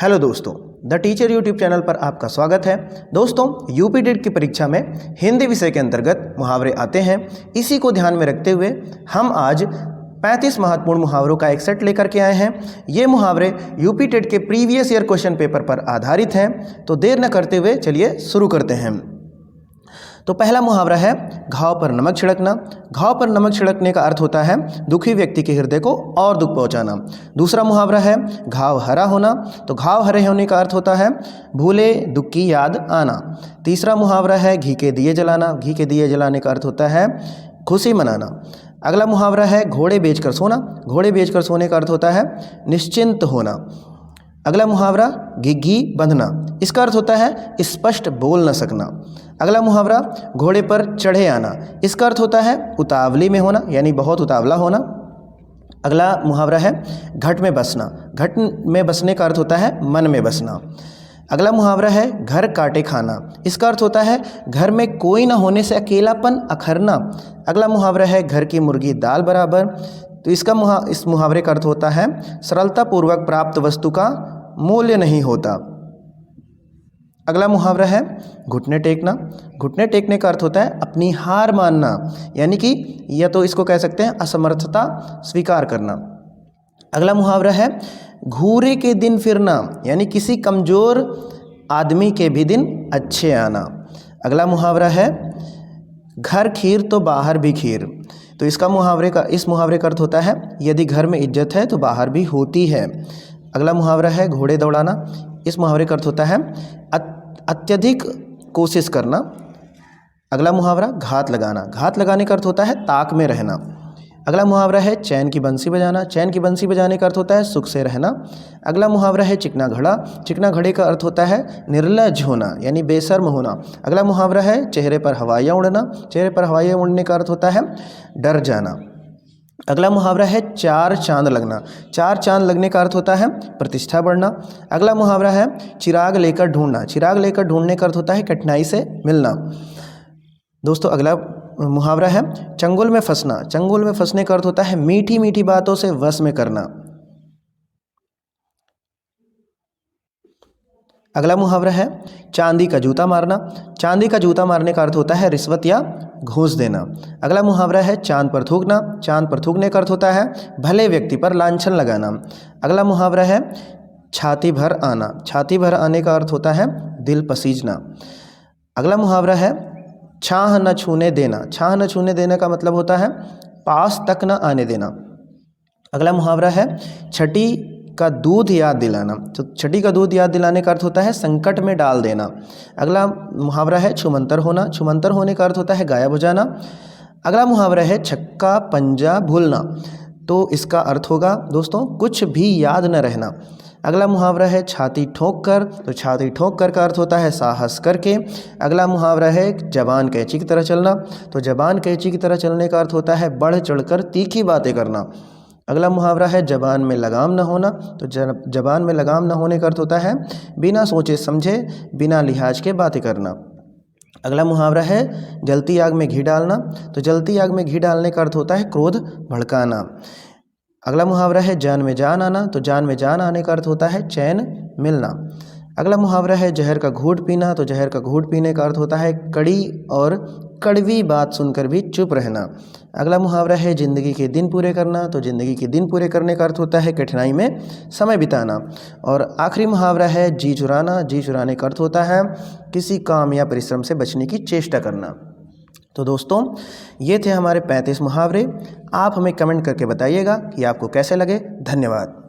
Hello दोस्तों, the teacher YouTube channel पर आपका स्वागत है। दोस्तों, यूपी टेट की परीक्षा में हिंदी विषय के अंतर्गत मुहावरे आते हैं। इसी को ध्यान में रखते हुए हम आज 35 महत्वपूर्ण मुहावरों का एक सेट लेकर के आए हैं। ये मुहावरे यूपी टेट के प्रीवियस ईयर क्वेश्चन पेपर पर आधारित हैं। तो देर न करते हुए चलिए शुरू करते हैं। तो पहला मुहावरा है घाव पर नमक छिड़कना। घाव पर नमक छिड़कने का अर्थ होता है दुखी व्यक्ति के हृदय को और दुख पहुंचाना। दूसरा मुहावरा है घाव हरा होना। तो घाव हरे होने का अर्थ होता है भूले दुख की याद आना। तीसरा मुहावरा है घी के दिए जलाना। घी के दिए जलाने का अर्थ होता है खुशी मनाना। अगला मुहावरा है घोड़े बेचकर सोना। घोड़े बेचकर सोने का अर्थ होता है निश्चिंत होना। अगला मुहावरा घिघी बंधना। इसका अर्थ होता है स्पष्ट बोल न सकना। अगला मुहावरा घोड़े पर चढ़े आना। इसका अर्थ होता है उतावली में होना, यानी बहुत उतावला होना। अगला मुहावरा है घट में बसना। घट में बसने का अर्थ होता है मन में बसना। अगला मुहावरा है घर काटे खाना। इसका अर्थ होता है घर में कोई न होने से अकेलापन अखरना। अगला मुहावरा है घर की मुर्गी दाल बराबर। तो इस मुहावरे का अर्थ होता है सरलतापूर्वक प्राप्त वस्तु का मूल्य नहीं होता। अगला मुहावरा है घुटने टेकना। घुटने टेकने का अर्थ होता है अपनी हार मानना, यानी कि या तो इसको कह सकते हैं असमर्थता स्वीकार करना। अगला मुहावरा है घूरे के दिन फिरना, यानी किसी कमज़ोर आदमी के भी दिन अच्छे आना। अगला मुहावरा है घर खीर तो बाहर भी खीर। तो इस मुहावरे का अर्थ होता है यदि घर में इज्जत है तो बाहर भी होती है। अगला मुहावरा है घोड़े दौड़ाना। इस मुहावरे का अर्थ होता है अत्यधिक कोशिश करना। अगला मुहावरा घात लगाना। घात लगाने का अर्थ होता है ताक में रहना। अगला मुहावरा है चैन की बंसी बजाना। चैन की बंसी बजाने का अर्थ होता है सुख से रहना। अगला मुहावरा है चिकना घड़ा। चिकना घड़े का अर्थ होता है निर्लज्ज होना, यानी बेशर्म होना। अगला मुहावरा है चेहरे पर हवाइयाँ उड़ना। चेहरे पर हवाइयाँ उड़ने का अर्थ होता है डर जाना। अगला मुहावरा है चार चांद लगना। चार चांद लगने का अर्थ होता है प्रतिष्ठा बढ़ना। अगला मुहावरा है चिराग लेकर ढूंढना। चिराग लेकर ढूंढने का अर्थ होता है कठिनाई से मिलना। दोस्तों, अगला मुहावरा है चंगुल में फंसना। चंगुल में फंसने का अर्थ होता है मीठी मीठी बातों से वश में करना। अगला मुहावरा है चांदी का जूता मारना। चांदी का जूता मारने का अर्थ होता है रिश्वत या घूस देना। अगला मुहावरा है चांद पर थूकना। चांद पर थूकने का अर्थ होता है भले व्यक्ति पर लांछन लगाना। अगला मुहावरा है छाती भर आना। छाती भर आने का अर्थ होता है दिल पसीजना। अगला मुहावरा है छाह न छूने देना। छाह न छूने देने का मतलब होता है पास तक न आने देना। अगला मुहावरा है छठी का दूध याद दिलाना। तो छठी का दूध याद दिलाने का अर्थ होता है संकट में डाल देना। अगला मुहावरा है छुमंतर होना। छुमंतर होने का अर्थ होता है गायब हो जाना। अगला मुहावरा है छक्का पंजा भूलना। तो इसका अर्थ होगा दोस्तों कुछ भी याद न रहना। अगला मुहावरा है छाती ठोक कर। तो छाती ठोक कर का अर्थ होता है साहस करके। अगला मुहावरा है जबान कैंची की तरह चलना। तो जबान कैंची की तरह चलने का अर्थ होता है बढ़ चढ़कर तीखी बातें करना। अगला मुहावरा है जबान में लगाम न होना। तो जबान में लगाम न होने का अर्थ होता है बिना सोचे समझे बिना लिहाज के बातें करना। अगला मुहावरा है जलती आग में घी डालना। तो जलती आग में घी डालने का अर्थ होता है क्रोध भड़काना। अगला मुहावरा है जान में जान आना। तो जान में जान आने का अर्थ होता है चैन मिलना। अगला मुहावरा है जहर का घूंट पीना। तो जहर का घूंट पीने का अर्थ होता है कड़ी और कड़वी बात सुनकर भी चुप रहना। अगला मुहावरा है जिंदगी के दिन पूरे करना। तो जिंदगी के दिन पूरे करने का अर्थ होता है कठिनाई में समय बिताना। और आखिरी मुहावरा है जी चुराना। जी चुराने का अर्थ होता है किसी काम या परिश्रम से बचने की चेष्टा करना। तो दोस्तों, ये थे हमारे 35 मुहावरे। आप हमें कमेंट करके बताइएगा कि आपको कैसे लगे। धन्यवाद।